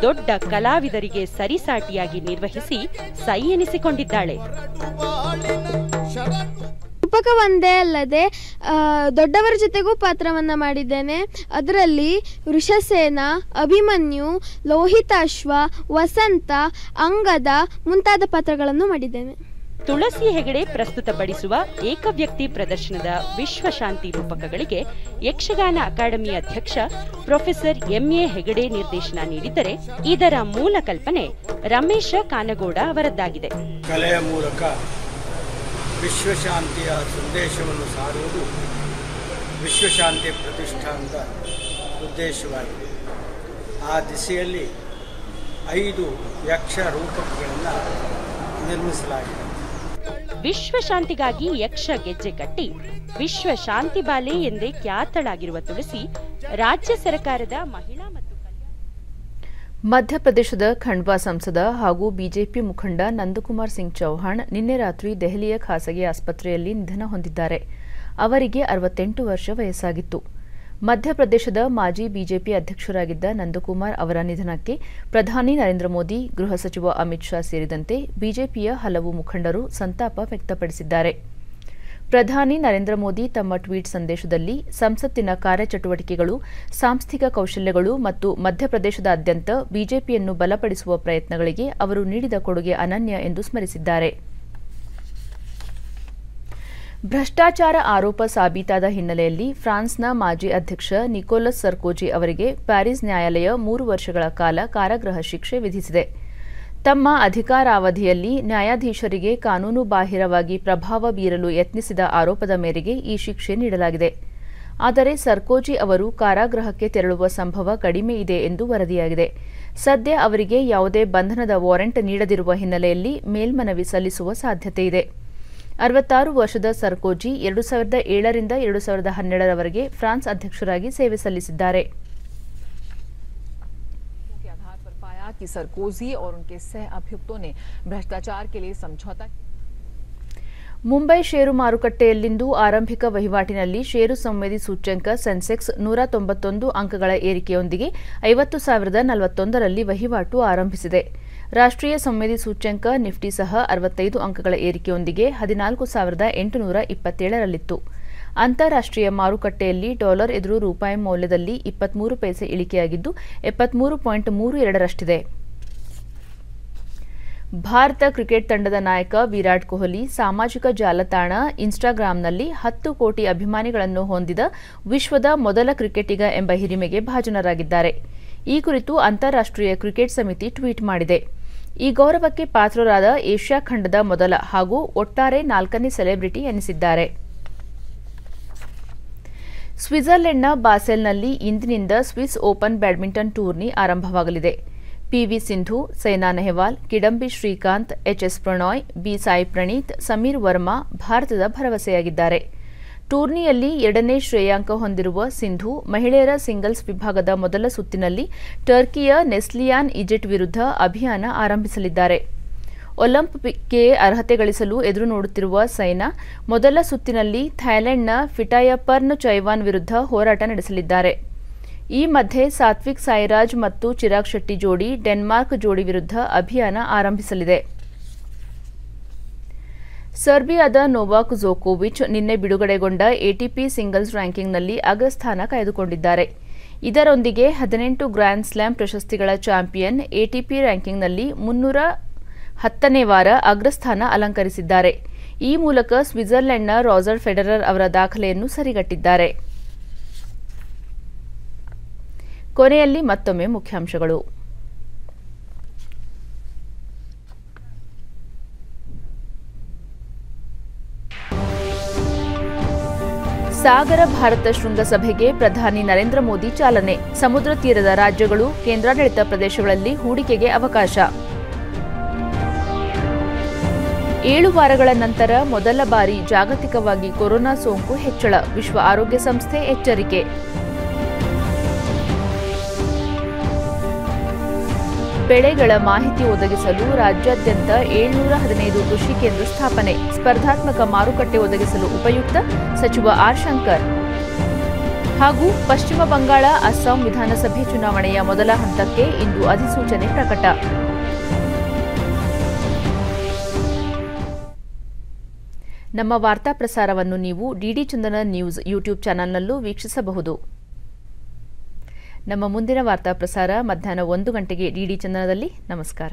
ದೊಡ್ಡ ಕಲಾವಿದರಿಗೆ ಸರಿಸಾಟಿಯಾಗಿ ನಿರ್ವಹಿಸಿ ಸೈ ಎನಿಸಿಕೊಂಡಿದ್ದಾಳೆ. ರೂಪಕ ಒಂದೇ ಅಲ್ಲದೆ ದೊಡ್ಡವರ ಜೊತೆಗೂ ಪಾತ್ರವನ್ನ ಮಾಡಿದ್ದೇನೆ. ಅದರಲ್ಲಿ ವೃಷಸೇನ, ಅಭಿಮನ್ಯು, ಲೋಹಿತಾಶ್ವ, ವಸಂತ, ಅಂಗದ ಮುಂತಾದ ಪಾತ್ರಗಳನ್ನು ಮಾಡಿದ್ದೇನೆ. ತುಳಸಿ ಹೆಗಡೆ ಪ್ರಸ್ತುತಪಡಿಸುವ ಏಕವ್ಯಕ್ತಿ ಪ್ರದರ್ಶನದ ವಿಶ್ವಶಾಂತಿ ರೂಪಕಗಳಿಗೆ ಯಕ್ಷಗಾನ ಅಕಾಡೆಮಿ ಅಧ್ಯಕ್ಷ ಪ್ರೊಫೆಸರ್ ಎಂ.ಎ. ಹೆಗಡೆ ನಿರ್ದೇಶನ ನೀಡಿದ್ದರೆ ಇದರ ಮೂಲ ಕಲ್ಪನೆ ರಮೇಶ ಕಾನಗೋಡ ಅವರದ್ದಾಗಿದೆ. ಕಲೆಯ ಮೂಲಕ ವಿಶ್ವಶಾಂತಿಯ ಸಂದೇಶವನ್ನು ಸಾರುವುದು ವಿಶ್ವಶಾಂತಿ ಪ್ರತಿಷ್ಠಾನದ ಉದ್ದೇಶವಾಗಿದೆ. ಆ ದಿಸೆಯಲ್ಲಿ 5 ಯಕ್ಷ ರೂಪಕಗಳನ್ನು ನಿರ್ಮಿಸಲಾಗಿದೆ. ವಿಶ್ವಶಾಂತಿಗಾಗಿ ಯಕ್ಷ ಗೆಜ್ಜೆ ಕಟ್ಟಿ ವಿಶ್ವ ಶಾಂತಿ ಬಾಲೆ ಎಂದೇ ಖ್ಯಾತಳಾಗಿರುವ ತುಳಸಿ ರಾಜ್ಯ ಸರ್ಕಾರದ ಮಹಿಳಾ ಮತ್ತು ಮಧ್ಯಪ್ರದೇಶದ ಖಂಡ್ವಾ ಸಂಸದ ಹಾಗೂ ಬಿಜೆಪಿ ಮುಖಂಡ ನಂದಕುಮಾರ್ ಸಿಂಗ್ ಚೌಹಾಣ್ ನಿನ್ನೆ ರಾತ್ರಿ ದೆಹಲಿಯ ಖಾಸಗಿ ಆಸ್ಪತ್ರೆಯಲ್ಲಿ ನಿಧನ ಹೊಂದಿದ್ದಾರೆ. ಅವರಿಗೆ 68 ವರ್ಷ ವಯಸ್ಸಾಗಿತ್ತು. ಮಧ್ಯಪ್ರದೇಶದ ಮಾಜಿ ಬಿಜೆಪಿ ಅಧ್ಯಕ್ಷರಾಗಿದ್ದ ನಂದಕುಮಾರ್ ಅವರ ನಿಧನಕ್ಕೆ ಪ್ರಧಾನಿ ನರೇಂದ್ರ ಮೋದಿ, ಗೃಹ ಸಚಿವ ಅಮಿತ್ ಶಾ ಸೇರಿದಂತೆ ಬಿಜೆಪಿಯ ಹಲವು ಮುಖಂಡರು ಸಂತಾಪ ವ್ಯಕ್ತಪಡಿಸಿದ್ದಾರೆ. ಪ್ರಧಾನಿ ನರೇಂದ್ರ ಮೋದಿ ತಮ್ಮ ಟ್ವೀಟ್ ಸಂದೇಶದಲ್ಲಿ ಸಂಸತ್ತಿನ ಕಾರ್ಯಚಟುವಟಿಕೆಗಳು, ಸಾಂಸ್ಥಿಕ ಕೌಶಲ್ಯಗಳು ಮತ್ತು ಮಧ್ಯಪ್ರದೇಶದಾದ್ಯಂತ ಬಿಜೆಪಿಯನ್ನು ಬಲಪಡಿಸುವ ಪ್ರಯತ್ನಗಳಿಗೆ ಅವರು ನೀಡಿದ ಕೊಡುಗೆ ಅನನ್ಯ ಎಂದು ಸ್ಮರಿಸಿದ್ದಾರೆ. ಭ್ರಷ್ಟಾಚಾರ ಆರೋಪ ಸಾಬೀತಾದ ಹಿನ್ನೆಲೆಯಲ್ಲಿ ಫ್ರಾನ್ಸ್ನ ಮಾಜಿ ಅಧ್ಯಕ್ಷ ನಿಕೋಲಸ್ ಸರ್ಕೋಜಿ ಅವರಿಗೆ ಪ್ಯಾರಿಸ್ ನ್ಯಾಯಾಲಯ 3 ವರ್ಷಗಳ ಕಾಲ ಕಾರಾಗೃಹ ಶಿಕ್ಷೆ ವಿಧಿಸಿದೆ. ತಮ್ಮ ಅಧಿಕಾರಾವಧಿಯಲ್ಲಿ ನ್ಯಾಯಾಧೀಶರಿಗೆ ಕಾನೂನು ಬಾಹಿರವಾಗಿ ಪ್ರಭಾವ ಬೀರಲು ಯತ್ನಿಸಿದ ಆರೋಪದ ಮೇರೆಗೆ ಈ ಶಿಕ್ಷೆ ನೀಡಲಾಗಿದೆ. ಆದರೆ ಸರ್ಕೋಜಿ ಅವರು ಕಾರಾಗೃಹಕ್ಕೆ ತೆರಳುವ ಸಂಭವ ಕಡಿಮೆ ಇದೆ ಎಂದು ವರದಿಯಾಗಿದೆ. ಸದ್ಯ ಅವರಿಗೆ ಯಾವುದೇ ಬಂಧನದ ವಾರೆಂಟ್ ನೀಡದಿರುವ ಹಿನ್ನೆಲೆಯಲ್ಲಿ ಮೇಲ್ಮನವಿ ಸಲ್ಲಿಸುವ ಸಾಧ್ಯತೆಯಿದೆ. 66 ವರ್ಷದ ಸರ್ಕೋಜಿ 2007 ರಿಂದ 2012 ರವರೆಗೆ ಫ್ರಾನ್ಸ್ ಅಧ್ಯಕ್ಷರಾಗಿ ಸೇವೆ ಸಲ್ಲಿಸಿದ್ದಾರೆ. कि सरकोजी और उनके सह अभियुक्तों ने भ्रष्टाचार के लिए समझौता. ಮುಂಬೈ ಷೇರು ಮಾರುಕಟ್ಟೆಯಲ್ಲಿಂದು ಆರಂಭಿಕ ವಹಿವಾಟಿನಲ್ಲಿ ಷೇರು ಸಂವೇದಿ ಸೂಚ್ಯಂಕ ಸೆನ್ಸೆಕ್ಸ್ 191 ಅಂಕಗಳ ಏರಿಕೆಯೊಂದಿಗೆ 50,041 ರಲ್ಲಿ ವಹಿವಾಟು ಆರಂಭಿಸಿದೆ. ರಾಷ್ಟ್ರೀಯ ಸಂವೇದಿ ಸೂಚ್ಯಂಕ ನಿಫ್ಟಿ ಸಹ 65 ಅಂಕಗಳ ಏರಿಕೆಯೊಂದಿಗೆ 14,827 ರಲ್ಲಿತ್ತು. ಅಂತಾರಾಷ್ಟ್ರೀಯ ಮಾರುಕಟ್ಟೆಯಲ್ಲಿ ಡಾಲರ್ ಎದುರು ರೂಪಾಯಿ ಮೌಲ್ಯದಲ್ಲಿ 23 ಪೈಸೆ ಇಳಿಕೆಯಾಗಿದ್ದು 73.32 ರಷ್ಟಿದೆ. ಭಾರತ ಕ್ರಿಕೆಟ್ ತಂಡದ ನಾಯಕ ವಿರಾಟ್ ಕೊಹ್ಲಿ ಸಾಮಾಜಿಕ ಜಾಲತಾಣ ಇನ್ಸ್ಟಾಗ್ರಾಂನಲ್ಲಿ 10 ಕೋಟಿ ಅಭಿಮಾನಿಗಳನ್ನು ಹೊಂದಿದ ವಿಶ್ವದ ಮೊದಲ ಕ್ರಿಕೆಟಿಗ ಎಂಬ ಹಿರಿಮೆಗೆ ಭಾಜನರಾಗಿದ್ದಾರೆ. ಈ ಕುರಿತು ಅಂತಾರಾಷ್ಟ್ರೀಯ ಕ್ರಿಕೆಟ್ ಸಮಿತಿ ಟ್ವೀಟ್ ಮಾಡಿದೆ. ಈ ಗೌರವಕ್ಕೆ ಪಾತ್ರರಾದ ಏಷ್ಯಾ ಖಂಡದ ಮೊದಲ ಹಾಗೂ ಒಟ್ಟಾರೆ 4ನೇ ಸೆಲೆಬ್ರಿಟಿ ಎನಿಸಿದ್ದಾರೆ. ಸ್ವಿಟ್ಜರ್ಲೆಂಡ್ನ ಬಾಸೆಲ್ನಲ್ಲಿ ಇಂದಿನಿಂದ ಸ್ವಿಸ್ ಓಪನ್ ಬ್ಯಾಡ್ಮಿಂಟನ್ ಟೂರ್ನಿ ಆರಂಭವಾಗಲಿದೆ. PV Sindhu, Saina Nehwal, Kidambi Srikanth, HS Prannoy, B Sai Praneeth, Sameer Verma ಭಾರತದ ಭರವಸೆಯಾಗಿದ್ದಾರೆ. ಟೂರ್ನಿಯಲ್ಲಿ 2ನೇ ಶ್ರೇಯಾಂಕ ಹೊಂದಿರುವ ಸಿಂಧು ಮಹಿಳೆಯರ ಸಿಂಗಲ್ಸ್ ವಿಭಾಗದ ಮೊದಲ ಸುತ್ತಿನಲ್ಲಿ ಟರ್ಕಿಯ ನೆಸ್ಲಿಯಾನ್ ಇಜಿಟ್ ವಿರುದ್ಧ ಅಭಿಯಾನ ಆರಂಭಿಸಲಿದ್ದಾರೆ. ಒಲಿಂಪಿಕ್ಗೆ ಅರ್ಹತೆ ಗಳಿಸಲು ಎದುರು ನೋಡುತ್ತಿರುವ ಸೈನಾ ಮೊದಲ ಸುತ್ತಿನಲ್ಲಿ ಥೈಲ್ಯಾಂಡ್ನ ಫಿಟಾಯಪರ್ನ್ ಚೈವಾನ್ ವಿರುದ್ಧ ಹೋರಾಟ ನಡೆಸಲಿದ್ದಾರೆ. ಈ ಮಧ್ಯೆ ಸಾತ್ವಿಕ್ ಸಾಯಿರಾಜ್ ಮತ್ತು ಚಿರಾಗ್ ಶೆಟ್ಟಿ ಜೋಡಿ ಡೆನ್ಮಾರ್ಕ್ ಜೋಡಿ ವಿರುದ್ಧ ಅಭಿಯಾನ ಆರಂಭಿಸಲಿದೆ. ಸರ್ಬಿಯಾದ ನೋವಾಕ್ ಜೋಕೋವಿಚ್ ನಿನ್ನೆ ಬಿಡುಗಡೆಗೊಂಡ ಎಟಿಪಿ ಸಿಂಗಲ್ಸ್ ರ್ಯಾಂಕಿಂಗ್ನಲ್ಲಿ ಅಗ್ರಸ್ಥಾನ ಕಾಯ್ದುಕೊಂಡಿದ್ದಾರೆ. ಇದರೊಂದಿಗೆ 18 ಗ್ರ್ಯಾಂಡ್ ಸ್ಲಾಮ್ ಪ್ರಶಸ್ತಿಗಳ ಚಾಂಪಿಯನ್ ಎಟಿಪಿ ರ್ಯಾಂಕಿಂಗ್ನಲ್ಲಿ 310ನೇ ವಾರ ಅಗ್ರಸ್ಥಾನ ಅಲಂಕರಿಸಿದ್ದಾರೆ. ಈ ಮೂಲಕ ಸ್ವಿಟ್ಜರ್ಲೆಂಡ್ನ ರಾಜರ್ ಫೆಡರರ್ ಅವರ ದಾಖಲೆಯನ್ನು ಸರಿಗಟ್ಟಿದ್ದಾರೆ. ಕೊನೆಯಲ್ಲಿ ಮತ್ತೊಮ್ಮೆ ಮುಖ್ಯಾಂಶಗಳು. ಸಾಗರ ಭಾರತ ಶೃಂಗಸಭೆಗೆ ಪ್ರಧಾನಿ ನರೇಂದ್ರ ಮೋದಿ ಚಾಲನೆ. ಸಮುದ್ರ ತೀರದ ರಾಜ್ಯಗಳು, ಕೇಂದ್ರಾಡಳಿತ ಪ್ರದೇಶಗಳಲ್ಲಿ ಹೂಡಿಕೆಗೆ ಅವಕಾಶ. 7 ವಾರಗಳ ನಂತರ ಮೊದಲ ಬಾರಿ ಜಾಗತಿಕವಾಗಿ ಕೊರೋನಾ ಸೋಂಕು ಹೆಚ್ಚಳ, ವಿಶ್ವ ಆರೋಗ್ಯ ಸಂಸ್ಥೆ ಎಚ್ಚರಿಕೆ. ಬೆಳೆಗಳ ಮಾಹಿತಿ ಒದಗಿಸಲು ರಾಜ್ಯಾದ್ಯಂತ 715 ಕೃಷಿ ಕೇಂದ್ರ ಸ್ಥಾಪನೆ, ಸ್ಪರ್ಧಾತ್ಮಕ ಮಾರುಕಟ್ಟೆ ಒದಗಿಸಲು ಉಪಯುಕ್ತ, ಸಚಿವ ಆರ್ ಶಂಕರ್. ಹಾಗೂ ಪಶ್ಚಿಮ ಬಂಗಾಳ, ಅಸ್ಸಾಂ ವಿಧಾನಸಭೆ ಚುನಾವಣೆಯ ಮೊದಲ ಹಂತಕ್ಕೆ ಇಂದು ಅಧಿಸೂಚನೆ ಪ್ರಕಟ. ನಮ್ಮ ವಾರ್ತಾ ಪ್ರಸಾರವನ್ನು ನೀವು ಡಿಡಿ ಚಂದನ ನ್ಯೂಸ್ ಯೂಟ್ಯೂಬ್ ಚಾನೆಲ್ನಲ್ಲೂ ವೀಕ್ಷಿಸಬಹುದು. ನಮ್ಮ ಮುಂದಿನ ವಾರ್ತಾ ಪ್ರಸಾರ ಮಧ್ಯಾಹ್ನ 1 ಗಂಟೆಗೆ ಡಿಡಿ ಚಂದನದಲ್ಲಿ. ನಮಸ್ಕಾರ.